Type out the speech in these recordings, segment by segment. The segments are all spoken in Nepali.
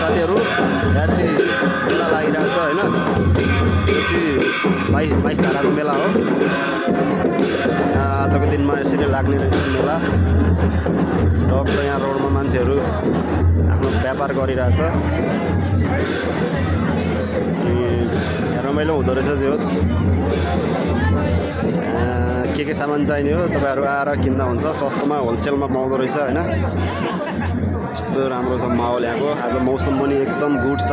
साथीहरू यहाँ चाहिँ मेला लागिरहेको छ होइन। यो चाहिँ 22 धाराको मेला हो। आजको दिनमा यसरी लाग्ने रहेछ मेला। टक्क यहाँ रोडमा मान्छेहरू आफ्नो व्यापार गरिरहेछ। रमाइलो हुँदो रहेछ जे होस्। के सामान चाहिने हो तपाईँहरू आएर किन्दा हुन्छ। सस्तोमा होलसेलमा पाउँदो रहेछ होइन। यस्तो राम्रो छ माहौल यहाँको। आज मौसम पनि एकदम गुड छ।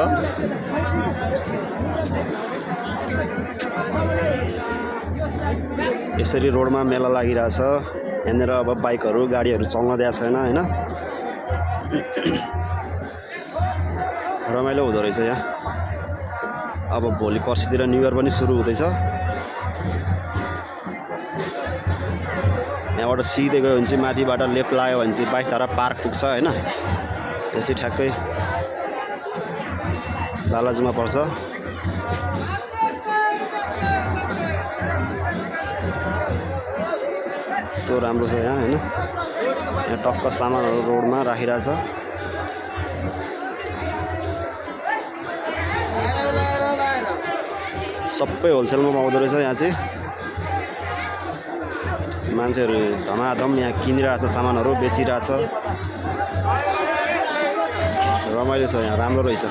यसरी रोडमा मेला लागिरहेछ। यहाँनिर अब बाइकहरू गाडीहरू चल्न दिएको छैन होइन। रमाइलो हुँदो रहेछ यहाँ। अब भोलि पर्सितिर न्यु इयर पनि सुरु हुँदैछ। यहाँबाट सिधै गयो भने चाहिँ माथिबाट लेफ्ट लाग्यो भने चाहिँ 22 धारा पार्क पुग्छ होइन। यसै ठ्याक्कै लालाजुङमा पर्छ। यस्तो राम्रो छ यहाँ होइन। यहाँ टक्क सामानहरू रोडमा राखिरहेछ। सबै होलसेलमा पाउँदो रहेछ यहाँ चाहिँ। मान्छेहरू धमाधम यहाँ किनिरहेछ सामानहरू बेचिरहेछ। रमाइलो छ यहाँ राम्रो रहेछ।